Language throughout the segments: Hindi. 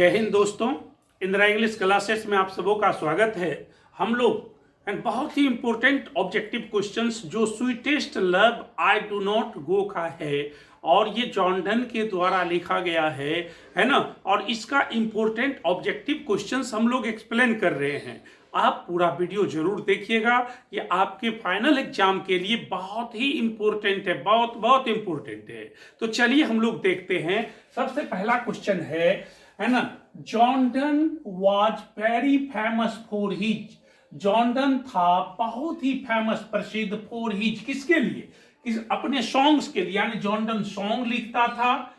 जय हिंद दोस्तों, इंदिरा इंग्लिश क्लासेस में आप सबों का स्वागत है। हम लोग एंड बहुत ही इंपॉर्टेंट ऑब्जेक्टिव क्वेश्चंस जो sweetest love I do not गो का है और ये जॉन डन के द्वारा लिखा गया है ना। और इसका इंपॉर्टेंट ऑब्जेक्टिव क्वेश्चंस हम लोग एक्सप्लेन कर रहे हैं। आप पूरा वीडियो जरूर देखिएगा, ये आपके फाइनल एग्जाम के लिए बहुत ही इंपॉर्टेंट है, बहुत बहुत इंपॉर्टेंट है। तो चलिए हम लोग देखते हैं। सबसे पहला क्वेश्चन है ना, John Donne was very famous for his. John Donne था बहुत ही फेमस, प्रसिद्ध, फॉर हिज किसके लिए, अपने सॉन्ग्स के लिए। यानी जॉन डन सॉन्ग लिखता था,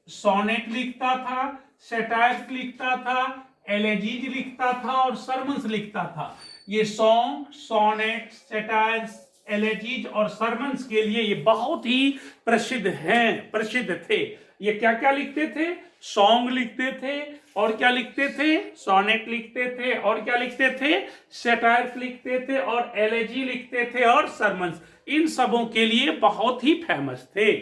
सोनेट लिखता था, सैटायर्स लिखता था, एलेजीज लिखता था और सरमन्स लिखता था। ये सॉन्ग, सोनेट, सैटायर्स, एलेजीज और सरमन्स के लिए ये बहुत ही प्रसिद्ध हैं, प्रसिद्ध थे। ये क्या क्या लिखते थे? सॉन्ग लिखते थे और क्या लिखते थे? सोनेट लिखते थे और क्या लिखते थे? सैटायर्स लिखते थे और एलेजी लिखते थे और सरमन्स। इन सबों के लिए बहुत ही फेमस थे।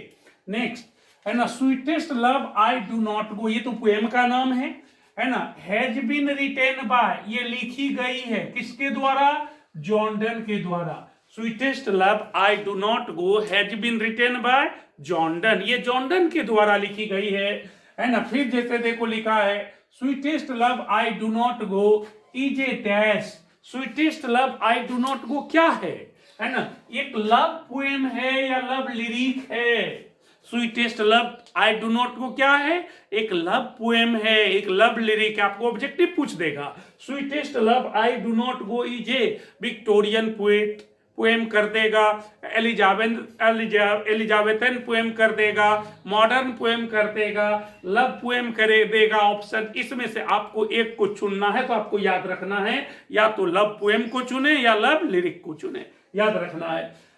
नेक्स्ट है ना, sweetest love I do not गो, ये तो पोएम का नाम है ना। हैज बीन रिटेन बाय, ये लिखी गई है किसके द्वारा? जॉन डन के द्वारा। Sweetest love I do not go has been written by John Donne, ये जॉन डन के द्वारा लिखी गई है ना। फिर जैसे देखो लिखा है, sweetest love I do not go is a dash. Sweetest love I do not गो क्या है ना, एक लव पोएम है या लव लिरिक है। Sweetest love I do not गो क्या है? एक लव पोएम है, एक लव लिरिक। आपको ऑब्जेक्टिव पूछ देगा। Sweetest love I do not go is a Victorian poet, poem कर देगा, एलिजाबेथन पोएम कर देगा, मॉडर्न पोएम कर देगा, लव पोएम कर देगा। ऑप्शन इसमें से आपको एक को चुनना है, तो आपको याद रखना है या तो लव पोएम को चुने या लव लिरिक को चुने, याद रखना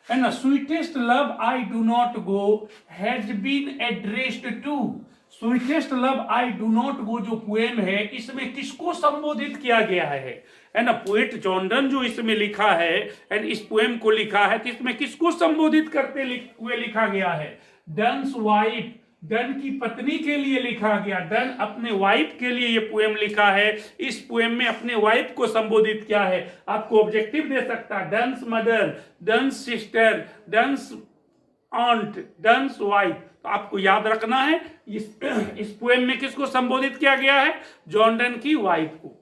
है ना। Sweetest love I do not go has been addressed to. Sweetest love I do not go जो पोएम है, इसमें किसको संबोधित किया गया है ना। पोएट जॉन डन जो इसमें लिखा है एंड इस पोएम को लिखा है, तो इसमें किसको संबोधित करते हुए लिखा गया है? डन्स वाइफ, डन की पत्नी के लिए लिखा गया। डन अपने वाइफ के लिए ये पोएम लिखा है। इस पोएम में अपने वाइफ को संबोधित किया है। आपको ऑब्जेक्टिव दे सकता है, डन्स मदर, डन्स सिस्टर, डन्स ऑन्ट, डन्स वाइफ। तो आपको याद रखना है इस पोएम में किसको संबोधित किया गया है? जॉन डन की वाइफ को।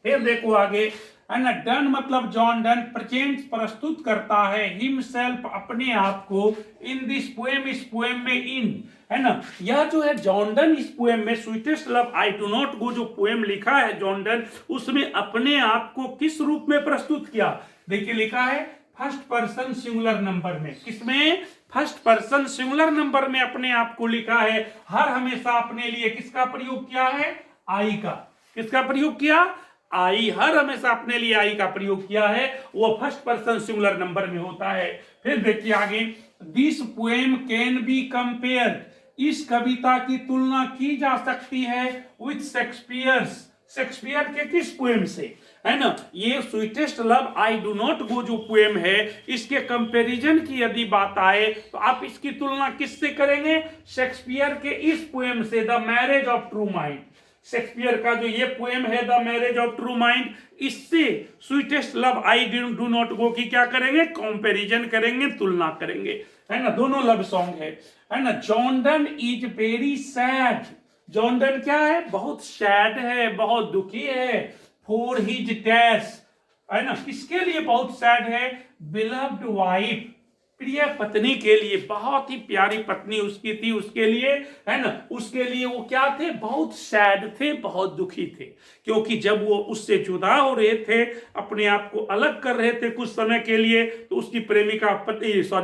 फिर देखो आगे है ना, डन मतलब जॉन डन प्रेजेंट प्रस्तुत करता है हिमसेल्फ अपने आप को इन दिस पोएम, इस पोएम में इन है ना। यह जो है जॉन डन इस पोएम में sweetest love I do not go जो पोएम लिखा है जॉन डन, उसमें अपने आप को किस रूप में प्रस्तुत किया? देखिए लिखा है फर्स्ट पर्सन सिंगुलर नंबर में। किसमें? फर्स्ट पर्सन सिंगुलर नंबर में अपने आप को लिखा है। हर हमेशा अपने लिए किसका प्रयोग किया है? आई का। किसका प्रयोग किया? आई। हर हमेशा अपने लिए आई का प्रयोग किया है, वो फर्स्ट पर्सन सिंगुलर नंबर में होता है। फिर देखिए आगे, this poem can be compared, इस कविता की तुलना की जा सकती है विथ शेक्सपियर्स, शेक्सपियर के किस पोएम से, है ना। ये sweetest love I do not go जो पोएम है, इसके कंपैरिजन की यदि बात आए तो आप इसकी तुलना किससे करेंगे? शेक्सपियर के इस पोएम से, the marriage of true mind. Shakespeare का जो ये पोएम है the marriage of true mind, इससे sweetest love I do not go की क्या करेंगे? कंपैरिजन करेंगे, तुलना करेंगे, है ना। दोनों लव सॉन्ग है ना। John Donne is very sad, John Donne क्या है? बहुत सैड है, बहुत दुखी है। फॉर हिज डैश, है ना, किसके लिए बहुत सैड है? बिलव्ड वाइफ, प्रिय पत्नी के लिए। बहुत ही प्यारी पत्नी उसकी थी, उसके लिए, है ना, उसके लिए वो क्या थे? बहुत सैड थे, बहुत दुखी थे। क्योंकि जब वो उससे जुदा हो रहे थे, अपने आप को अलग कर रहे थे कुछ समय के लिए, तो उसकी प्रेमिका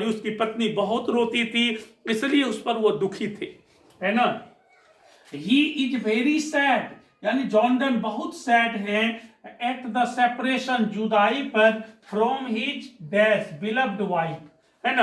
उसकी पत्नी बहुत रोती थी, इसलिए उस पर वो दुखी थे, है ना। ही इज वेरी सैड, यानी जॉन डन बहुत सैड है एट द सेपरेशन, जुदाई पर, from his dash beloved wife, है ना।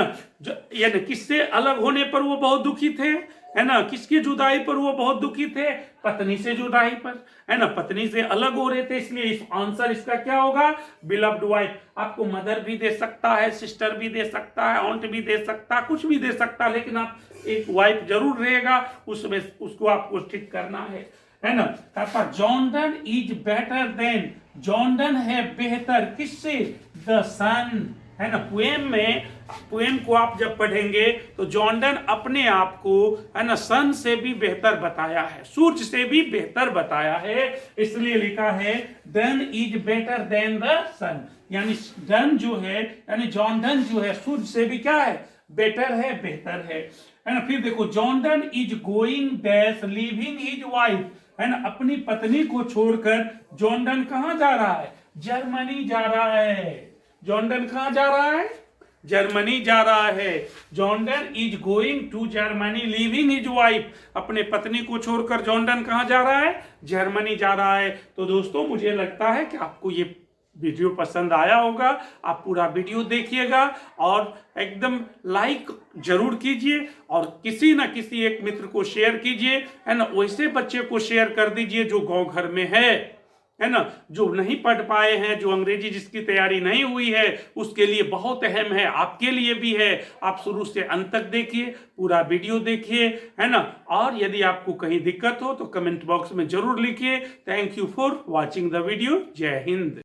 यानी किससे अलग होने पर वो बहुत दुखी थे, है ना। किसकी जुदाई पर वो बहुत दुखी थे? पत्नी से जुदाई पर, है ना। पत्नी से अलग हो रहे थे, इसलिए इस आंसर इसका क्या होगा? Beloved wife. आपको मदर भी दे सकता है, सिस्टर भी दे सकता है, ऑन्ट भी दे सकता है, कुछ भी दे सकता है, लेकिन आप एक वाइफ जरूर रहेगा उसमें, उसको आपको ठीक करना है है ना। कहता Jordan is better then, Jordan है बेहतर किससे, द सन, है ना। पोएम में, पोएम को आप जब पढ़ेंगे तो जॉर्डन अपने आप को, है ना, सन से भी बेहतर बताया है, सूरज से भी बेहतर बताया है, इसलिए लिखा है Donne is better than the sun, यानी डन जो है, यानी जॉर्डन जो है सूरज से भी क्या है, बेटर है, बेहतर है ना। फिर देखो Jordan is going dash living his wife, है ना, अपनी पत्नी को छोड़कर जॉर्डन कहां जा रहा है, जर्मनी जा रहा है। जॉर्डन कहां जा रहा है, जर्मनी जा रहा है। Jordan is going to Germany leaving his wife, अपने पत्नी को छोड़कर जॉर्डन कहां जा रहा है, जर्मनी जा रहा है। तो दोस्तों मुझे लगता है कि आपको ये वीडियो पसंद आया होगा, आप पूरा वीडियो देखिएगा और एकदम लाइक जरूर कीजिए और किसी ना किसी एक मित्र को शेयर कीजिए, है ना, वैसे बच्चे को शेयर कर दीजिए जो गांव घर में है ना, जो नहीं पढ़ पाए हैं, जो अंग्रेजी जिसकी तैयारी नहीं हुई है, उसके लिए बहुत अहम है, आपके लिए भी है। आप शुरू से अंत तक देखिए, पूरा वीडियो देखिए, है ना। और यदि आपको कहीं दिक्कत हो तो कमेंट बॉक्स में जरूर लिखिए। Thank you for watching the video. जय हिंद।